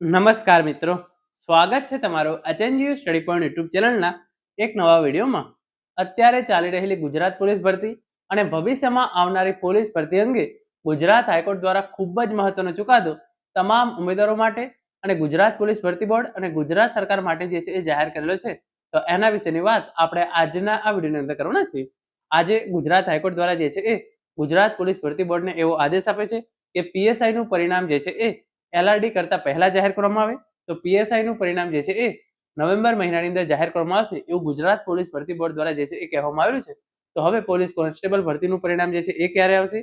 નમસ્કાર મિત્રો, સ્વાગત છે તમારો અચેન્જીયુ સ્ટડી પોઈન્ટ યુટ્યુબ ચેનલના એક નવા વિડીયોમાં. અત્યારે ચાલી રહેલી ગુજરાત પોલીસ ભરતી અને ભવિષ્યમાં આવનારી પોલીસ ભરતી અંગે ગુજરાત હાઈકોર્ટ દ્વારા ખૂબ જ મહત્વનો ચુકાદો તમામ ઉમેદવારો માટે અને ગુજરાત પોલીસ ભરતી બોર્ડ અને ગુજરાત સરકાર માટે જે છે એ જાહેર કરેલો છે. તો એના વિશેની વાત આપણે આજના આ વિડીયોની અંદર કરવાના છીએ. આજે ગુજરાત હાઈકોર્ટ દ્વારા જે છે એ ગુજરાત પોલીસ ભરતી બોર્ડને એવો આદેશ આપ્યો છે કે પીએસઆઈ નું પરિણામ જે છે એ એલઆરડી કરતા પહેલા જાહેર કરવામાં આવે. તો પીએસઆઈ નું પરિણામ જે છે એ નવેમ્બર મહિનાની અંદર જાહેર કરવામાં આવશે એવું ગુજરાત પોલીસ ભરતી બોર્ડ દ્વારા જે છે એ કહેવામાં આવ્યું છે. તો હવે પોલીસ કોન્સ્ટેબલ ભરતીનું પરિણામ જે છે એ ક્યારે આવશે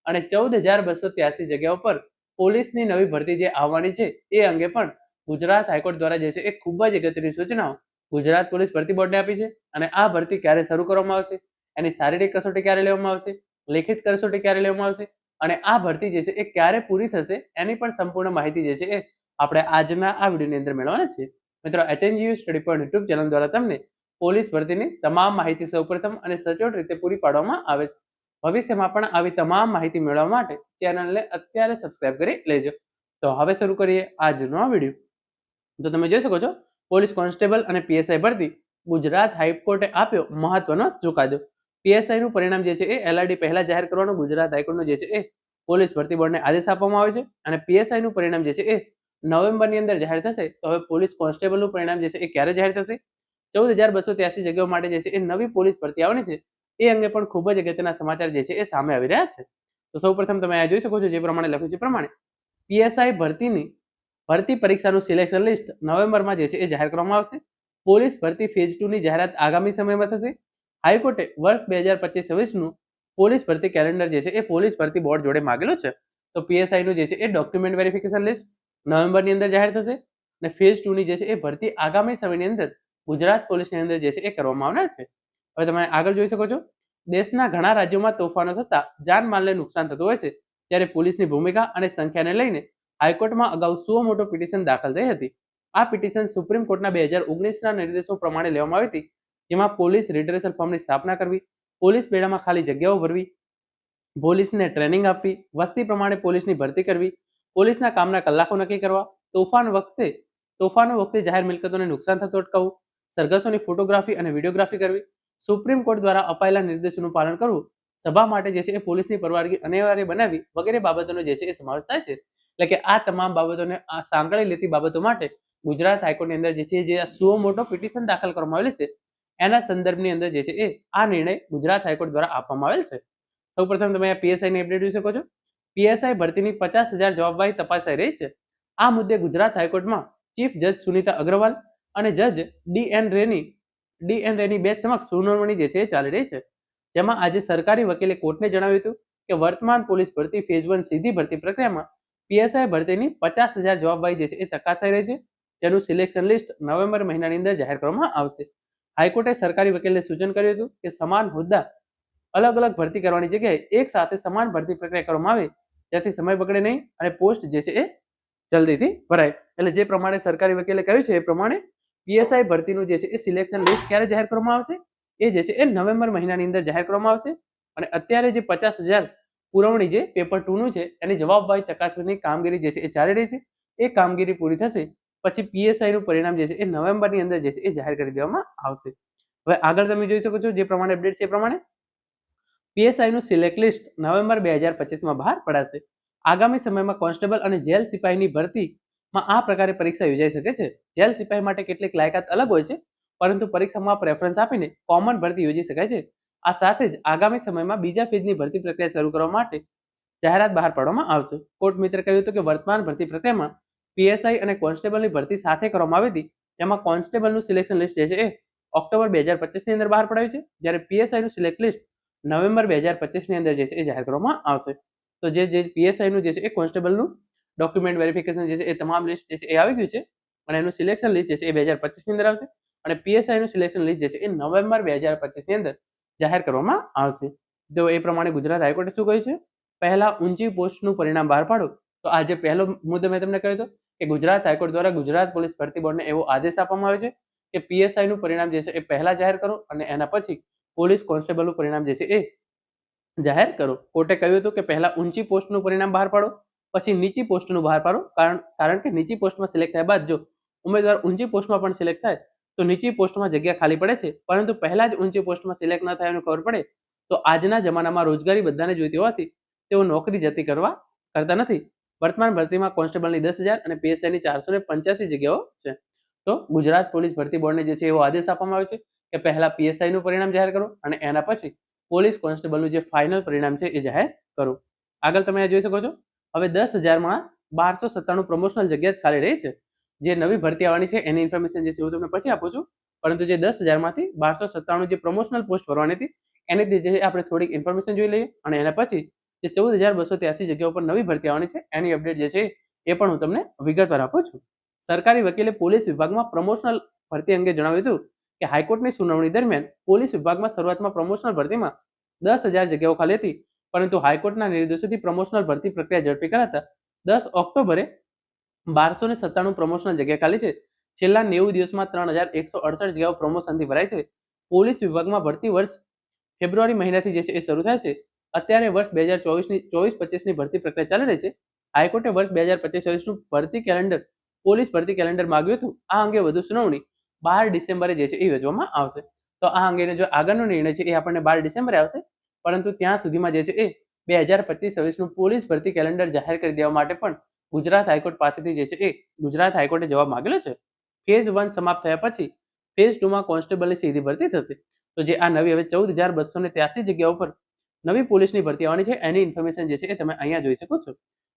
અને 14,283 જગ્યાઓ પર પોલીસની નવી ભરતી જે આવવાની છે એ અંગે પણ ગુજરાત હાઈકોર્ટ દ્વારા જે છે એ ખૂબ જ અગત્યની સૂચનાઓ ગુજરાત પોલીસ ભરતી બોર્ડને આપી છે. અને આ ભરતી ક્યારે શરૂ કરવામાં આવશે, એની શારીરિક કસોટી ક્યારે લેવામાં આવશે, લેખિત કસોટી ક્યારે લેવામાં આવશે અને આ ભરતી જે છે એ ક્યારે પૂરી થશે એની પણ સંપૂર્ણ માહિતી જે છે એ આપણે આજના આ વિડીયોની અંદર મેળવવાના છે. મિત્રો, HNGU study point YouTube channel દ્વારા તમને પોલીસ ભરતીની તમામ માહિતી સૌપ્રથમ અને સચોટ રીતે પૂરી પાડવામાં આવે છે. ભવિષ્યમાં પણ આવી તમામ માહિતી મેળવવા માટે ચેનલને અત્યારે સબસ્ક્રાઇબ કરી લેજો. તો હવે શરૂ કરીએ આજનો આ વિડીયો. તો તમે જોઈ શકો છો, પોલીસ કોન્સ્ટેબલ અને પીએસઆઈ ભરતી ગુજરાત હાઈકોર્ટે આપ્યો મહત્વનો ચુકાદો. પીએસઆઈ નું પરિણામ જે છે એ એલઆરડી પહેલા જાહેર કરવાનો ગુજરાત હાઈકોર્ટનો જે છે એ પોલીસ ભરતી બોર્ડને આદેશ આપવામાં આવે છે. અને પીએસઆઈ નું પરિણામ જે છે એ નવેમ્બરની અંદર જાહેર થશે. તો હવે પોલીસ કોન્સ્ટેબલનું પરિણામ જે છે એ ક્યારે જાહેર થશે? 14,283 જગ્યાઓ માટે જે છે એ નવી પોલીસ ભરતી આવવાની છે એ અંગે પણ ખૂબ જ અગત્યના સમાચાર જે છે એ સામે આવી રહ્યા છે. તો સૌપ્રથમ તમે આ જોઈ શકો છો, જે પ્રમાણે લખ્યું છે પ્રમાણે પીએસઆઈ ભરતીની ભરતી પરીક્ષાનું સિલેક્શન લિસ્ટ નવેમ્બરમાં જે છે એ જાહેર કરવામાં આવશે. પોલીસ ભરતી ફેઝ 2 ની જાહેરાત આગામી સમયમાં થશે. હાઈકોર્ટે વર્ષ 2025-26 નું પોલીસ ભરતી કેલેન્ડર જે છે એ પોલીસ ભરતી બોર્ડ જોડે માંગેલું છે. તો પીએસઆઈ નું જે છે એ ડોક્યુમેન્ટ વેરિફિકેશન લિસ્ટ નવેમ્બરની અંદર જાહેર થશે અને ફેઝ 2 ની જે છે એ ભરતી આગામી સમયની અંદર ગુજરાત પોલીસની અંદર જે છે એ કરવામાં આવનાર છે. હવે તમે આગળ જોઈ શકો છો, દેશના ઘણા રાજ્યોમાં તોફાનો થતા જાનમાલને નુકસાન થતું હોય છે, ત્યારે પોલીસની ભૂમિકા અને સંખ્યાને લઈને હાઈકોર્ટમાં અગાઉ 100 મોટો પિટિશન દાખલ થઈ હતી. આ પિટિશન સુપ્રીમ કોર્ટના 2019ના નિર્દેશો પ્રમાણે લેવામાં આવી હતી, જેમાં પોલીસ રિડરેશન ફોર્મની સ્થાપના કરવી, પોલીસ બેડામાં ખાલી જગ્યાઓ ભરવી, પોલીસને ટ્રેનિંગ આપવી, વસ્તી પ્રમાણે પોલીસની ભરતી કરવી, પોલીસના કામના કલાકો નક્કી કરવા, તોફાનો વખતે જાહેર મિલકતોને નુકસાન થતું અટકાવવું, સરઘસોની ફોટોગ્રાફી અને વિડીયોગ્રાફી કરવી, સુપ્રીમ કોર્ટ દ્વારા અપાયેલા નિર્દેશોનું પાલન કરવું, સભા માટે જે છે એ પોલીસની પરવાનગી અનિવાર્ય બનાવવી વગેરે બાબતોનો જે છે એ સમાવેશ થાય છે. એટલે કે આ તમામ બાબતોને સાંકળી લેતી બાબતો માટે ગુજરાત હાઈકોર્ટની અંદર જે છે જે આ 100 મોટો પિટિશન દાખલ કરવામાં આવેલ છે એના સંદર્ભની અંદર જે છે એ આ નિર્ણય ગુજરાત હાઈકોર્ટ દ્વારા આપવામાં આવેલ છે. સૌપ્રથમ તમે આ પીએસઆઈ ની અપડેટ જોઈ શકો છો. પીએસઆઈ ભરતીની 50,000 જવાબવાહી તપાસાઈ રહી છે. આ મુદ્દે ગુજરાત હાઈકોર્ટમાં ચીફ જજ સુનીતા અગ્રવાલ અને જજ ડીએન રેની બેચ સમક્ષ સુનાવણી જે છે એ ચાલી રહી છે. જેમાં આજે સરકારી વકીલે કોર્ટને જણાવ્યું હતું કે વર્તમાન પોલીસ ભરતી ફેઝ 1 સીધી ભરતી પ્રક્રિયામાં પીએસઆઈ ભરતીની 50,000 જવાબવાહી જે છે એ ચકાસાઈ રહી છે, જેનું સિલેક્શન લિસ્ટ નવેમ્બર મહિનાની અંદર જાહેર કરવામાં આવશે. હાઈકોર્ટે સરકારી વકીલને સૂચન કર્યું હતું કે સમાન હોદ્દા અલગ અલગ ભરતી કરવાની જગ્યાએ એક સાથે સમાન ભરતી પ્રક્રિયા કરવામાં આવે, જેથી સમય બગડે નહીં અને પોસ્ટ જે છે એ જલ્દીથી ભરાય. એટલે જે પ્રમાણે સરકારી વકીલે કહ્યું છે એ પ્રમાણે પીએસઆઈ ભરતીનું જે છે એ સિલેક્શન લિસ્ટ ક્યારે જાહેર કરવામાં આવશે? એ જે છે એ નવેમ્બર મહિનાની અંદર જાહેર કરવામાં આવશે. અને અત્યારે જે 50,000 પુરવણી જે પેપર 2 નું છે એની જવાબવાહી ચકાસણીની કામગીરી જે છે એ ચાલી રહી છે. એ કામગીરી પૂરી થશે પછી પીએસઆઈ નું પરિણામ જે છે એ નવેમ્બરની અંદર જે છે એ જાહેર કરી દેવામાં આવશે. હવે આગળ તમે જોઈ શકો છો, જે પ્રમાણે અપડેટ છે એ પ્રમાણે પીએસઆઈ નું સિલેક્ટ લિસ્ટ નવેમ્બર 2025માં બહાર પડાશે. આગામી સમયમાં કોન્સ્ટેબલ અને જેલ સિપાહીની ભરતીમાં આ પ્રકારે પરીક્ષા યોજાઈ શકે છે. જેલ સિપાહી માટે કેટલીક લાયકાત અલગ હોય છે, પરંતુ પરીક્ષામાં પ્રેફરન્સ આપીને કોમન ભરતી યોજી શકાય છે. આ સાથે જ આગામી સમયમાં બીજા ફેઝની ભરતી પ્રક્રિયા શરૂ કરવા માટે જાહેરાત બહાર પાડવામાં આવશે. કોર્ટ મિત્રે કહ્યું હતું કે વર્તમાન ભરતી પ્રક્રિયામાં પીએસઆઈ અને કોન્સ્ટેબલની ભરતી સાથે કરવામાં આવી હતી, જેમાં કોન્સ્ટેબલનું સિલેક્શન લિસ્ટ જે છે એ ઓક્ટોબર 2025ની અંદર બહાર પડાયું છે, જ્યારે પીએસઆઈ નું સિલેક્ટ લિસ્ટ નવેમ્બર 2025ની અંદર જે છે એ જાહેર કરવામાં આવશે. તો જે પીએસઆઈ નું જે છે એ કોન્સ્ટેબલનું ડોક્યુમેન્ટ વેરિફિકેશન જે છે એ તમામ લિસ્ટ જે છે એ આવી ગયું છે અને એનું સિલેક્શન લિસ્ટ જે છે એ 2025ની અંદર આવશે અને પીએસઆઈ નું સિલેક્શન લિસ્ટ જે છે એ નવેમ્બર 2025ની અંદર જાહેર કરવામાં આવશે. તો એ પ્રમાણે ગુજરાત હાઈકોર્ટે શું કહ્યું છે? પહેલા ઊંચી પોસ્ટનું પરિણામ બહાર પાડો. તો આ જે પહેલો મુદ્દો મેં તમને કહ્યું હતો કે ગુજરાત હાઈકોર્ટ દ્વારા ગુજરાત પોલીસ ભરતી બોર્ડને એવો આદેશ આપવામાં આવ્યો છે કે પીએસઆઈ નું પરિણામ જે છે એ પહેલા જાહેર કરો અને એના પછી પોલીસ કોન્સ્ટેબલનું પરિણામ જે છે એ જાહેર કરો. કોર્ટે કહ્યું હતું કે પહેલા ઊંચી પોસ્ટનું પરિણામ બહાર પાડો પછી નીચી પોસ્ટનું બહાર પાડો, કારણ કે નીચી પોસ્ટમાં સિલેક્ટ થયા બાદ જો ઉમેદવાર ઊંચી પોસ્ટમાં પણ સિલેક્ટ થાય તો નીચી પોસ્ટમાં જગ્યા ખાલી પડે છે, પરંતુ પહેલા જ ઊંચી પોસ્ટમાં સિલેક્ટ ન થાય એનું ખબર પડે તો આજના જમાનામાં રોજગારી બધાને જોઈતી હોવાથી તેઓ નોકરી જતી કરતા નથી. વર્તમાન ભરતીમાં કોન્સ્ટેબલની 10,000 અને પીએસઆઈની 485 જગ્યાઓ છે. તો ગુજરાત પોલીસ ભરતી બોર્ડને જે છે એવો આદેશ આપવામાં આવ્યો છે કે પહેલા પીએસઆઈનું પરિણામ જાહેર કરો અને એના પછી પોલીસ કોન્સ્ટેબલનું જે ફાઇનલ પરિણામ છે એ જાહેર કરો. આગળ તમે જોઈ શકો છો, હવે 10,000માં 1297 પ્રમોશનલ જગ્યા જ ખાલી રહી છે. જે નવી ભરતી આવવાની છે એની ઇન્ફોર્મેશન જે છે હું તમને પછી આપું છું, પરંતુ જે 10,000માંથી 1297 જે પ્રમોશનલ પોસ્ટ ભરવાની હતી એની જે આપણે થોડીક ઇન્ફોર્મેશન જોઈ લઈએ અને એના પછી જે 14,283 જગ્યાઓ પર નવી ભરતી આવવાની છે એની અપડેટ જે છે એ પણ હું તમને વિગતવાર આપું છું. સરકારી વકીલે પોલીસ વિભાગમાં પ્રમોશનલ ભરતી અંગે જણાવ્યું હતું કે હાઈકોર્ટની સુનાવણી દરમિયાન પોલીસ વિભાગમાં શરૂઆતમાં પ્રમોશનલ ભરતીમાં 10,000 જગ્યાઓ ખાલી હતી, પરંતુ હાઈકોર્ટના નિર્દેશોથી પ્રમોશનલ ભરતી પ્રક્રિયા ઝડપી કરાતા 10 ઓક્ટોબરે 1297 પ્રમોશનલ જગ્યા ખાલી છે. છેલ્લા 90 દિવસમાં 3,168 જગ્યાઓ પ્રમોશનથી ભરાય છે. પોલીસ વિભાગમાં ભરતી વર્ષ ફેબ્રુઆરી મહિનાથી જે છે એ શરૂ થાય છે. અત્યારે વર્ષ 2024-25ની ભરતી પ્રક્રિયા ચાલી રહી છે. હાઈકોર્ટે વર્ષ 2025-26નું ભરતી કેલેન્ડર પોલીસ ભરતી કેલેન્ડર માંગ્યું હતું. આ અંગે વધુ સુનાવણી 12 ડિસેમ્બરે જે છે એ યોજવામાં આવશે. તો આ અંગેનો જો આગળનો નિર્ણય છે એ આપણને 12 ડિસેમ્બરે આવશે, પરંતુ ત્યાં સુધીમાં જે છે એ 2025-26નું પોલીસ ભરતી કેલેન્ડર જાહેર કરી દેવા માટે પણ ગુજરાત હાઈકોર્ટ પાસેથી જે છે એ ગુજરાત હાઈકોર્ટે જવાબ માંગેલો છે. ફેઝ 1 સમાપ્ત થયા પછી ફેઝ 2માં કોન્સ્ટેબલની સીધી ભરતી થશે. તો જે આ નવી હવે 14,283 જગ્યાઓ પર નવી પોલીસની ભરતી આવવાની છે એની ઇન્ફોર્મેશન જે છે એ તમે અહીંયા જોઈ શકો છો.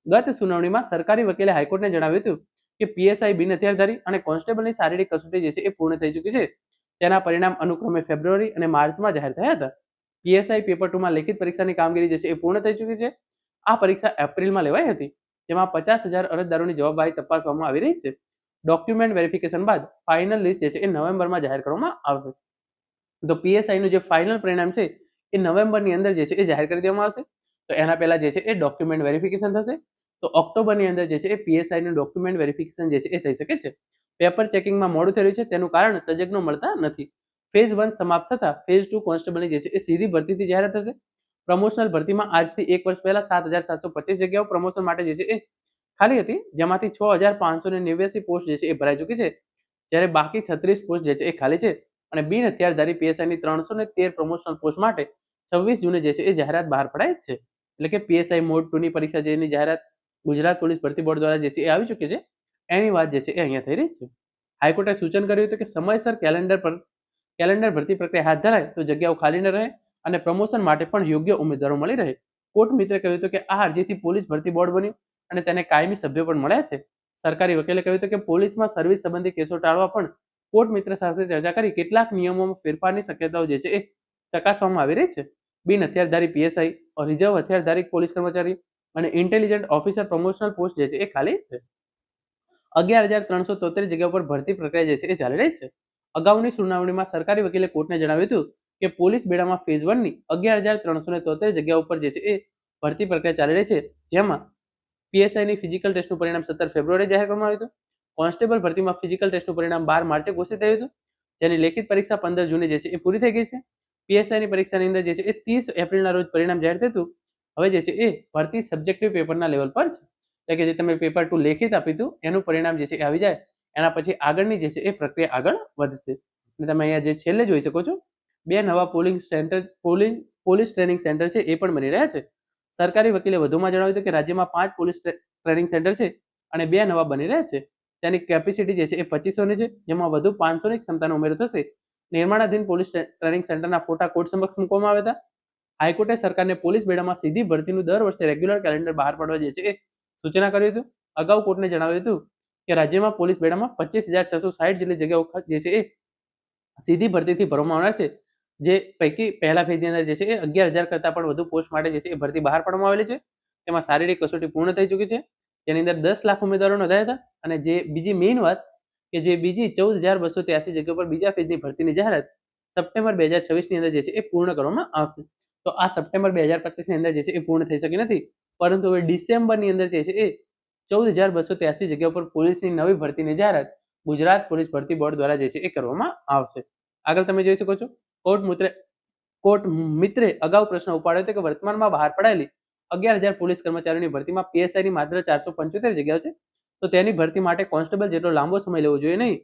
ગત સુનાવણીમાં સરકારી વકીલે હાઈકોર્ટને જણાવ્યું હતું કે પીએસઆઈ બિન હથિયારધારી અને કોન્સ્ટેબલની શારીરિક કસોટી જે છે એ પૂર્ણ થઈ ચૂકી છે. તેના પરિણામ અનુક્રમે ફેબ્રુઆરી અને માર્ચમાં જાહેર થયા હતા. પીએસઆઈ પેપર 2માં લેખિત પરીક્ષાની કામગીરી જે છે એ પૂર્ણ થઈ ચૂકી છે. આ પરીક્ષા એપ્રિલમાં લેવાઈ હતી, જેમાં 50,000 અરજદારોની જવાબદારી તપાસવામાં આવી રહી છે. ડોક્યુમેન્ટ વેરિફિકેશન બાદ ફાઇનલ લિસ્ટ જે છે એ નવેમ્બરમાં જાહેર કરવામાં આવશે. તો પીએસઆઈનું જે ફાઇનલ પરિણામ છે એ નવેમ્બરની અંદર જે છે એ જાહેર કરી દેવામાં આવશે. તો એના પહેલા જે છે એ ડોક્યુમેન્ટ વેરિફિકેશન થશે. તો ઓક્ટોબરની અંદર જે છે એ પીએસઆઈનું ડોક્યુમેન્ટ વેરિફિકેશન જે છે એ થઈ શકે છે. પેપર ચેકિંગમાં મોડું થઈ રહ્યું છે, તેનું કારણ તજજ્ઞો મળતા નથી. ફેઝ 1 સમાપ્ત થતા ફેઝ 2 કોન્સ્ટેબલની જે છે એ સીધી ભરતીથી જાહેરાત થશે. પ્રમોશનલ ભરતીમાં આજથી 1 વર્ષ પહેલા 7,725 જગ્યાઓ પ્રમોશન માટે જે છે એ ખાલી હતી, જેમાંથી 6,589 પોસ્ટ જે છે એ ભરાઈ ચૂકી છે, જ્યારે બાકી 36 પોસ્ટ જે છે એ ખાલી છે. અને બિન હથિયારધારી પીએસઆઈની 313 પ્રમોશનલ પોસ્ટ માટે 26 જૂને જે છે એ જાહેરાત બહાર પડાઈ છે. એટલે કે પીએસઆઈ મોડ 2ની પરીક્ષા જેની જાહેરાત ગુજરાત પોલીસ ભરતી બોર્ડ દ્વારા જે છે એ આવી ચૂકી છે એની વાત જે છે એ અહીંયા થઈ રહી છે. હાઈકોર્ટે સૂચન કર્યું હતું કે સમયસર કેલેન્ડર ભરતી પ્રક્રિયા હાથ ધરાય તો જગ્યાઓ ખાલી ન રહે અને પ્રમોશન માટે પણ યોગ્ય ઉમેદવારો મળી રહે. કોર્ટ મિત્રે કહ્યું હતું કે આ અરજીથી પોલીસ ભરતી બોર્ડ બન્યું અને તેને કાયમી સભ્યો પણ મળ્યા છે. સરકારી વકીલે કહ્યું હતું કે પોલીસમાં સર્વિસ સંબંધી કેસો ટાળવા પણ કોર્ટ મિત્ર સાથે ચર્ચા કરી કેટલાક નિયમોમાં ફેરફારની શક્યતાઓ જે છે એ ચકાસવામાં આવી રહી છે. બિન હથિયારધારી પીએસઆઈ, રિઝર્વ હથિયારધારી પોલીસ કર્મચારી અને ઇન્ટેલિજન્ટ ઓફિસર પ્રમોશનલ પોસ્ટ જે છે એ ખાલી છે. 11,373 જગ્યાઓ પર ભરતી પ્રક્રિયા જે છે એ ચાલી રહી છે. અગાઉની સુનાવણીમાં સરકારી વકીલે કોર્ટને જણાવ્યું હતું કે પોલીસ બેડામાં ફેઝ 1ની 11,373 જગ્યાઓ પર જે છે એ ભરતી પ્રક્રિયા ચાલી રહી છે, જેમાં પીએસઆઈની ફિઝિકલ ટેસ્ટનું પરિણામ 17 ફેબ્રુઆરી જાહેર કરવામાં આવ્યું હતું. કોન્સ્ટેબલ ભરતીમાં ફિઝિકલ ટેસ્ટનું પરિણામ 12 માર્ચે ઘોષિત થયું હતું, જેની લેખિત પરીક્ષા 15 જૂને જે છે એ પૂરી થઈ ગઈ છે. પીએસઆઈની પરીક્ષાની અંદર જે છે એ 30 એપ્રિલના રોજ પરિણામ જાહેર થયું હતું. હવે જે છે એ ભરતી સબ્જેક્ટિવ પેપરના લેવલ પર છે, એટલે કે જે તમે પેપર 2 લેખિત આપ્યું હતું એનું પરિણામ જે છે એ આવી જાય એના પછી આગળની જે છે એ પ્રક્રિયા આગળ વધશે. અને તમે અહીંયા જે છેલ્લે જોઈ શકો છો 2 નવા પોલીસ ટ્રેનિંગ સેન્ટર છે એ પણ બની રહ્યા છે. સરકારી વકીલે વધુમાં જણાવ્યું હતું કે રાજ્યમાં 5 પોલીસ ટ્રેનિંગ સેન્ટર છે અને 2 નવા બની રહ્યા છે. તેની કેપેસિટી જે છે એ 2500ની છે, જેમાં વધુ 500ની ક્ષમતાનો ઉમેરો થશે. નિર્માણાધીન પોલીસ ટ્રેનિંગ સેન્ટરના ફોટા કોર્ટ સમક્ષ મૂકવામાં આવ્યા હતા. હાઈકોર્ટે સરકારને પોલીસ બેડામાં સીધી ભરતીનું દર વર્ષે રેગ્યુલર કેલેન્ડર બહાર પાડવા જે છે એ સૂચના કરી હતી. અગાઉ કોર્ટને જણાવ્યું હતું કે રાજ્યમાં પોલીસ બેડામાં 25,660 જેટલી જગ્યાઓ જે છે એ સીધી ભરતીથી ભરવામાં આવનાર છે, જે પૈકી પહેલા ફેઝની અંદર જે છે એ 11,000 કરતાં પણ વધુ પોસ્ટ માટે જે છે એ ભરતી બહાર પાડવામાં આવેલી છે. તેમાં શારીરિક કસોટી પૂર્ણ થઈ ચૂકી છે, જેની અંદર 10 લાખ ઉમેદવારો નોંધાયા હતા. અને જે બીજી મેઇન વાત કે જે બીજી 14,283 જગ્યાઓ પર બીજા ફેઝની ભરતીની જાહેરાત સપ્ટેમ્બર 2026ની અંદર જે છે એ પૂર્ણ કરવામાં આવશે. તો આ સપ્ટેમ્બર 2025ની અંદર જે છે એ પૂર્ણ થઈ શકી નથી, પરંતુ હવે ડિસેમ્બરની અંદર જે છે એ 14,283 જગ્યાઓ પર પોલીસની નવી ભરતીની જાહેરાત ગુજરાત પોલીસ ભરતી બોર્ડ દ્વારા જે છે એ કરવામાં આવશે. આગળ તમે જોઈ શકો છો કોર્ટ મિત્રે અગાઉ પ્રશ્ન ઉપાડ્યો હતો કે વર્તમાનમાં બહાર પડાયેલી 11,000 પોલીસ કર્મચારીઓની ભરતીમાં પીએસઆઈની માત્ર 475 જગ્યાઓ છે, તો તેની ભરતી માટે કોન્સ્ટેબલ જેટલો લાંબો સમય લેવો જોઈએ નહીં.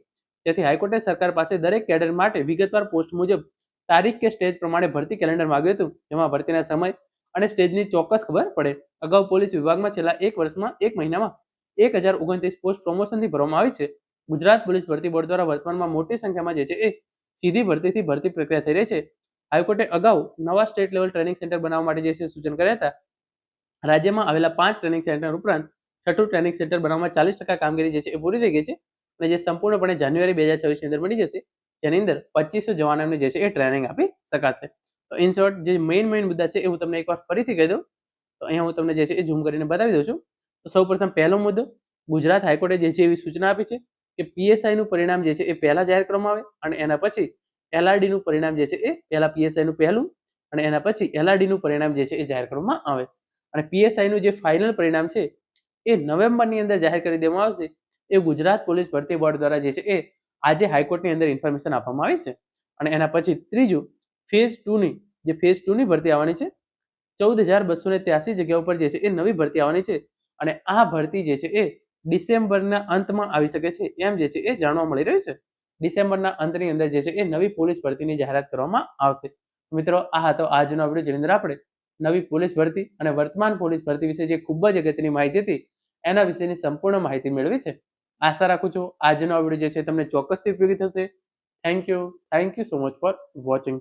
તેથી હાઈકોર્ટે સરકાર પાસે દરેક કેડર માટે વિગતવાર પોસ્ટ મુજબ તારીખ કે સ્ટેજ પ્રમાણે ભરતી કેલેન્ડર માંગ્યું હતું, જેમાં ભરતીના સમય અને સ્ટેજની ચોક્કસ ખબર પડે. અગાઉ પોલીસ વિભાગમાં છેલ્લા એક વર્ષમાં એક મહિનામાં 1029 પોસ્ટ પ્રમોશનથી ભરવામાં આવી છે. ગુજરાત પોલીસ ભરતી બોર્ડ દ્વારા વર્તમાનમાં મોટી સંખ્યામાં જે છે એ સીધી ભરતીથી ભરતી પ્રક્રિયા થઈ રહી છે. હાઈકોર્ટે અગાઉ નવા સ્ટેટ લેવલ ટ્રેનિંગ સેન્ટર બનાવવા માટે જે છે સૂચન કર્યા હતા. રાજ્યમાં આવેલા 5 ટ્રેનિંગ સેન્ટર ઉપરાંત 6ઠું ટ્રેનિંગ સેન્ટર બનાવવામાં 40% કામગીરી જે છે એ પૂરી થઈ ગઈ છે અને જે સંપૂર્ણપણે જાન્યુઆરી 2026ની અંદર બની જશે, જેની અંદર 2500 જવાનોને જે છે એ ટ્રેનિંગ આપી શકાશે. તો ઇન શોર્ટ જે મેઇન મુદ્દા છે એ હું તમને એકવાર ફરીથી કહી દઉં. તો અહીંયા હું તમને જે છે એ ઝૂમ કરીને બતાવી દઉં છું. તો સૌપ્રથમ પહેલો મુદ્દો, ગુજરાત હાઈકોર્ટે જે છે એવી સૂચના આપી છે કે પીએસઆઈનું પરિણામ જે છે એ પહેલા જાહેર કરવામાં આવે અને એના પછી એલઆરડીનું પરિણામ જે છે એ પહેલા પીએસઆઈનું પહેલું અને એના પછી એલઆરડીનું પરિણામ જે છે એ જાહેર કરવામાં આવે. અને પીએસઆઈનું જે ફાઇનલ પરિણામ છે એ નવેમ્બરની અંદર જાહેર કરી દેવામાં આવશે. એ ગુજરાત પોલીસ ભરતી બોર્ડ દ્વારા જે છે એ આજે હાઈકોર્ટની અંદર ઇન્ફોર્મેશન આપવામાં આવી છે. અને એના પછી ત્રીજું, ફેઝ 2ની ભરતી આવવાની છે. 14,283 જગ્યાઓ પર જે છે એ નવી ભરતી આવવાની છે અને આ ભરતી જે છે એ ડિસેમ્બરના અંતમાં આવી શકે છે એમ જે છે એ જાણવા મળી રહ્યું છે. ડિસેમ્બરના અંતની અંદર જે છે એ નવી પોલીસ ભરતીની જાહેરાત કરવામાં આવશે. મિત્રો, આ હતો આજનો વિડીયો, જેની અંદર આપણે નવી પોલીસ ભરતી અને વર્તમાન પોલીસ ભરતી વિશે જે ખૂબ જ અગત્યની માહિતી હતી એના વિશેની સંપૂર્ણ માહિતી મેળવી છે. આશા રાખું છું આજનો વિડીયો જે છે તમને ચોક્કસથી ઉપયોગી થશે. Thank you so much for watching.